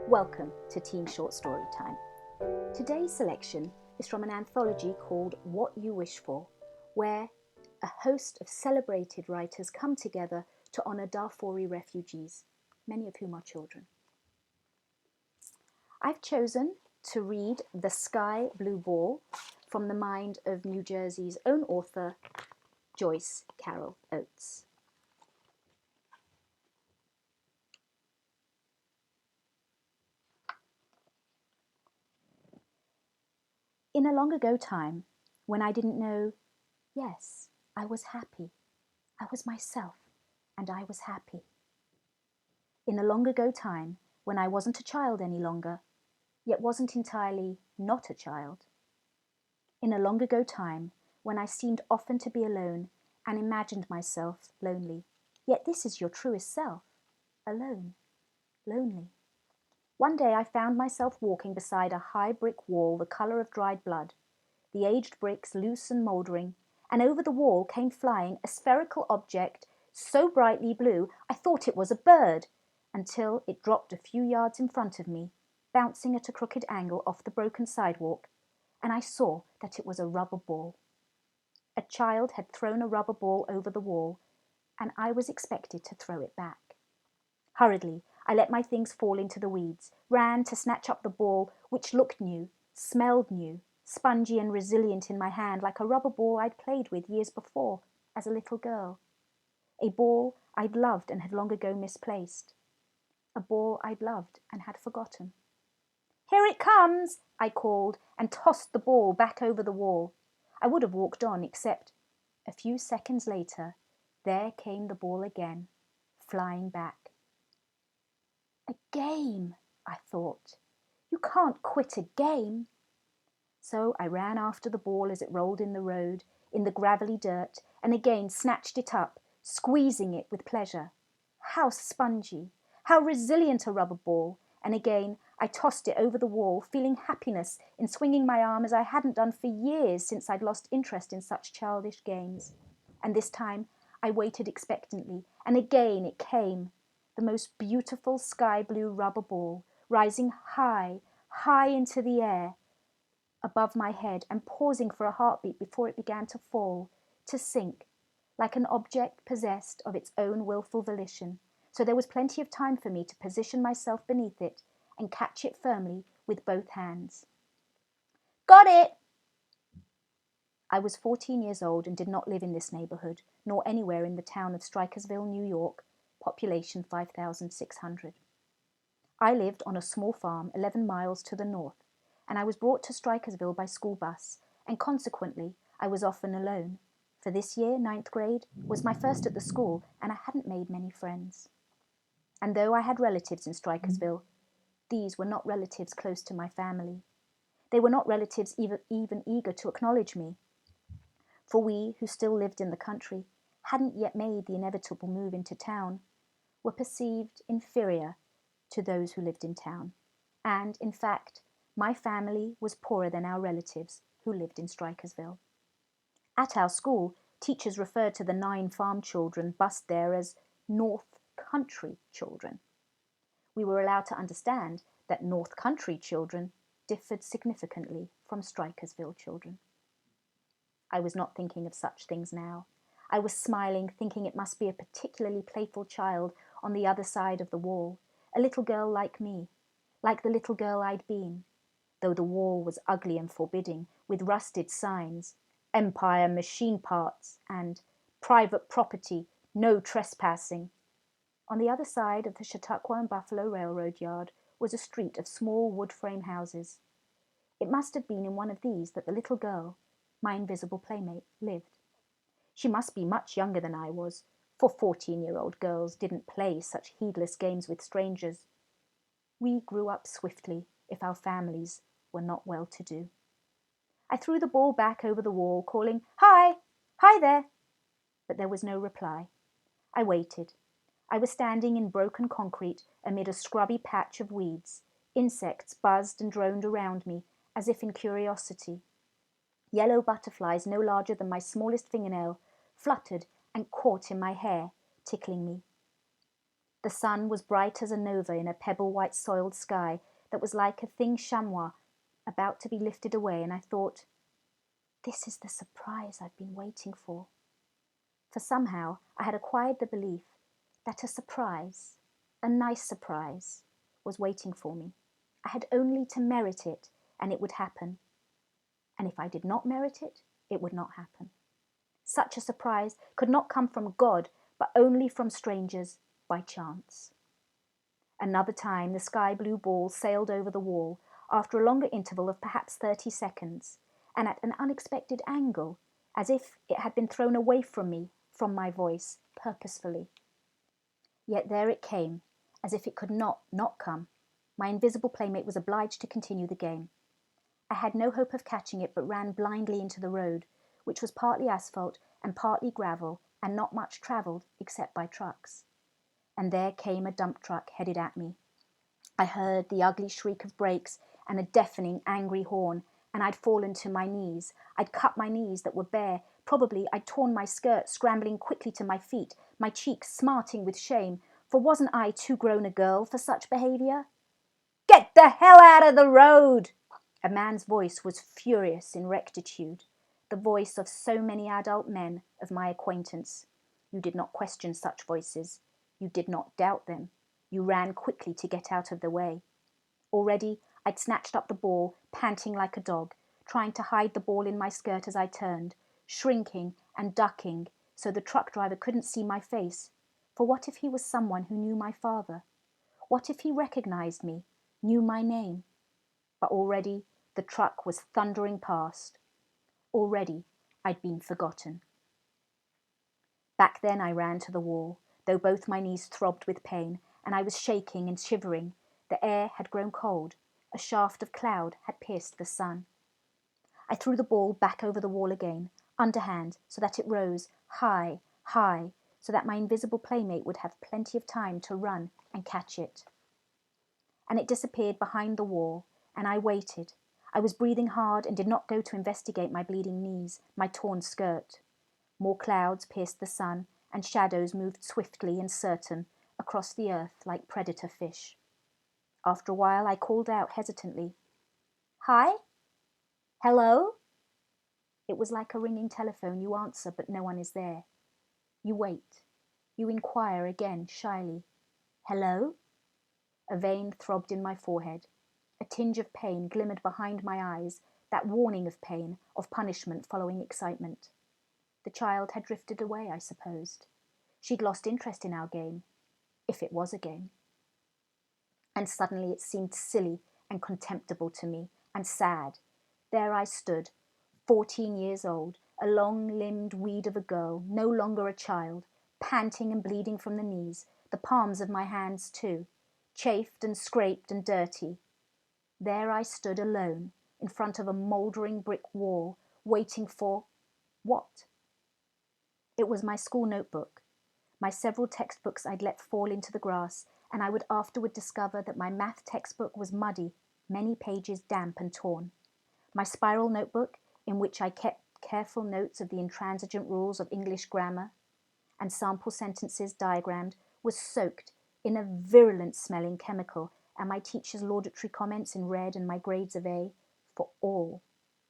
Welcome to Teen Short Story Time. Today's selection is from an anthology called What You Wish For, where a host of celebrated writers come together to honour Darfuri refugees, many of whom are children. I've chosen to read The Sky Blue Ball from the mind of New Jersey's own author, Joyce Carol Oates. In a long ago time, when I didn't know, yes, I was happy. I was myself, and I was happy. In a long ago time, when I wasn't a child any longer, yet wasn't entirely not a child. In a long ago time, when I seemed often to be alone and imagined myself lonely, yet this is your truest self, alone, lonely. One day I found myself walking beside a high brick wall the colour of dried blood, the aged bricks loose and mouldering, and over the wall came flying a spherical object so brightly blue I thought it was a bird, until it dropped a few yards in front of me, bouncing at a crooked angle off the broken sidewalk, and I saw that it was a rubber ball. A child had thrown a rubber ball over the wall, and I was expected to throw it back. Hurriedly, I let my things fall into the weeds, ran to snatch up the ball, which looked new, smelled new, spongy and resilient in my hand, like a rubber ball I'd played with years before as a little girl. A ball I'd loved and had long ago misplaced. A ball I'd loved and had forgotten. "Here it comes!" I called, and tossed the ball back over the wall. I would have walked on, except a few seconds later, there came the ball again, flying back. A game, I thought. You can't quit a game. So I ran after the ball as it rolled in the road, in the gravelly dirt, and again snatched it up, squeezing it with pleasure. How spongy, how resilient a rubber ball, and again I tossed it over the wall, feeling happiness in swinging my arm as I hadn't done for years since I'd lost interest in such childish games. And this time I waited expectantly, and again it came, the most beautiful sky blue rubber ball, rising high, high into the air above my head and pausing for a heartbeat before it began to fall, to sink, like an object possessed of its own willful volition. So there was plenty of time for me to position myself beneath it and catch it firmly with both hands. "Got it!" I was 14 years old and did not live in this neighbourhood, nor anywhere in the town of Strikersville, New York, population 5,600. I lived on a small farm 11 miles to the north, and I was brought to Strikersville by school bus, and consequently I was often alone, for this year, 9th grade, was my first at the school, and I hadn't made many friends. And though I had relatives in Strikersville, these were not relatives close to my family. They were not relatives even eager to acknowledge me, for we, who still lived in the country, hadn't yet made the inevitable move into town, were perceived inferior to those who lived in town, and, in fact, my family was poorer than our relatives who lived in Strikersville. At our school, teachers referred to the 9 farm children bused there as North Country children. We were allowed to understand that North Country children differed significantly from Strikersville children. I was not thinking of such things now. I was smiling, thinking it must be a particularly playful child on the other side of the wall, a little girl like me, like the little girl I'd been, though the wall was ugly and forbidding, with rusted signs, Empire Machine Parts, and Private Property, No Trespassing. On the other side of the Chautauqua and Buffalo Railroad yard was a street of small wood frame houses. It must have been in one of these that the little girl, my invisible playmate, lived. She must be much younger than I was, for 14-year-old girls didn't play such heedless games with strangers. We grew up swiftly if our families were not well-to-do. I threw the ball back over the wall, calling, "Hi! Hi there!" But there was no reply. I waited. I was standing in broken concrete amid a scrubby patch of weeds. Insects buzzed and droned around me, as if in curiosity. Yellow butterflies no larger than my smallest fingernail fluttered and caught in my hair, tickling me. The sun was bright as a nova in a pebble-white soiled sky that was like a thin chamois about to be lifted away, and I thought, this is the surprise I've been waiting for. For somehow I had acquired the belief that a surprise, a nice surprise, was waiting for me. I had only to merit it and it would happen. And if I did not merit it, it would not happen. Such a surprise could not come from God, but only from strangers by chance. Another time the sky blue ball sailed over the wall after a longer interval of perhaps 30 seconds, and at an unexpected angle, as if it had been thrown away from me, from my voice, purposefully. Yet there it came, as if it could not come. My invisible playmate was obliged to continue the game. I had no hope of catching it, but ran blindly into the road, which was partly asphalt and partly gravel, and not much travelled except by trucks. And there came a dump truck headed at me. I heard the ugly shriek of brakes and a deafening, angry horn, and I'd fallen to my knees. I'd cut my knees that were bare. Probably I'd torn my skirt, scrambling quickly to my feet, my cheeks smarting with shame, for wasn't I too grown a girl for such behaviour? "Get the hell out of the road!" A man's voice was furious in rectitude, the voice of so many adult men of my acquaintance. You did not question such voices. You did not doubt them. You ran quickly to get out of the way. Already I'd snatched up the ball, panting like a dog, trying to hide the ball in my skirt as I turned, shrinking and ducking so the truck driver couldn't see my face. For what if he was someone who knew my father? What if he recognised me, knew my name? But already the truck was thundering past. Already I'd been forgotten. Back then I ran to the wall, though both my knees throbbed with pain, and I was shaking and shivering. The air had grown cold. A shaft of cloud had pierced the sun. I threw the ball back over the wall again, underhand, so that it rose high, high, so that my invisible playmate would have plenty of time to run and catch it. And it disappeared behind the wall, and I waited. I was breathing hard and did not go to investigate my bleeding knees, my torn skirt. More clouds pierced the sun, and shadows moved swiftly and certain across the earth like predator fish. After a while I called out hesitantly, "Hi? Hello?" It was like a ringing telephone. You answer, but no one is there. You wait. You inquire again, shyly. "Hello?" A vein throbbed in my forehead. A tinge of pain glimmered behind my eyes, that warning of pain, of punishment following excitement. The child had drifted away, I supposed. She'd lost interest in our game, if it was a game. And suddenly it seemed silly and contemptible to me, and sad. There I stood, 14 years old, a long-limbed weed of a girl, no longer a child, panting and bleeding from the knees, the palms of my hands too, chafed and scraped and dirty. There I stood alone, in front of a mouldering brick wall, waiting for what? It was my school notebook, my several textbooks I'd let fall into the grass, and I would afterward discover that my math textbook was muddy, many pages damp and torn. My spiral notebook, in which I kept careful notes of the intransigent rules of English grammar, and sample sentences diagrammed, was soaked in a virulent-smelling chemical, and my teacher's laudatory comments in red and my grades of A, for all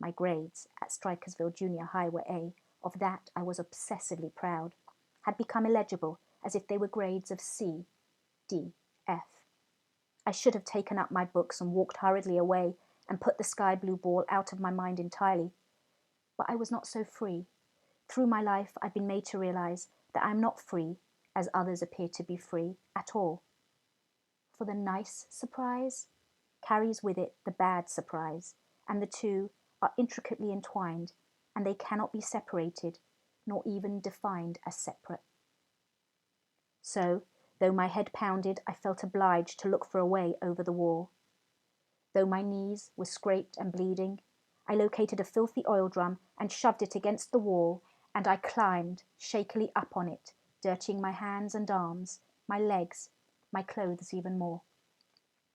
my grades at Strikersville Junior High were A, of that I was obsessively proud, had become illegible as if they were grades of C, D, F. I should have taken up my books and walked hurriedly away and put the sky blue ball out of my mind entirely. But I was not so free. Through my life I've been made to realise that I am not free, as others appear to be free, at all. For the nice surprise carries with it the bad surprise, and the two are intricately entwined, and they cannot be separated, nor even defined as separate. So, though my head pounded, I felt obliged to look for a way over the wall. Though my knees were scraped and bleeding, I located a filthy oil drum and shoved it against the wall, and I climbed shakily up on it, dirtying my hands and arms, my legs, my clothes even more.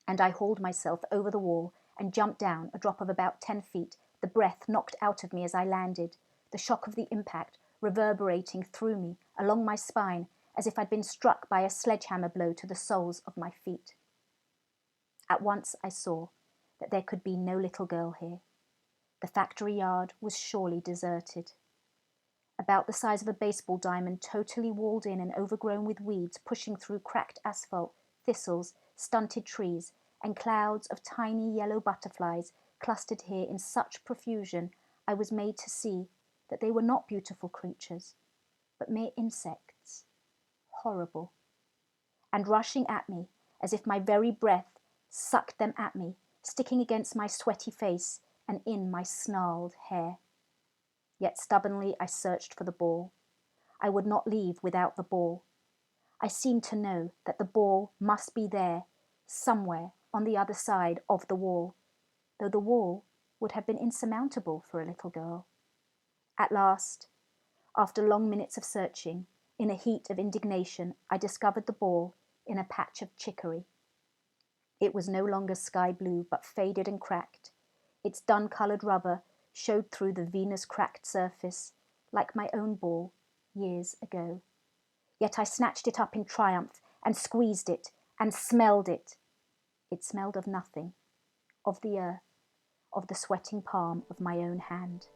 And I hauled myself over the wall and jumped down a drop of about 10 feet, the breath knocked out of me as I landed, the shock of the impact reverberating through me, along my spine, as if I'd been struck by a sledgehammer blow to the soles of my feet. At once I saw that there could be no little girl here. The factory yard was surely deserted. About the size of a baseball diamond, totally walled in and overgrown with weeds pushing through cracked asphalt, thistles, stunted trees, and clouds of tiny yellow butterflies clustered here in such profusion, I was made to see that they were not beautiful creatures, but mere insects, horrible, and rushing at me as if my very breath sucked them at me, sticking against my sweaty face and in my snarled hair. Yet stubbornly I searched for the ball. I would not leave without the ball. I seemed to know that the ball must be there, somewhere on the other side of the wall, though the wall would have been insurmountable for a little girl. At last, after long minutes of searching, in a heat of indignation, I discovered the ball in a patch of chicory. It was no longer sky blue, but faded and cracked. Its dun-coloured rubber showed through the Venus-cracked surface, like my own ball years ago. Yet I snatched it up in triumph and squeezed it and smelled it. It smelled of nothing, of the earth, of the sweating palm of my own hand.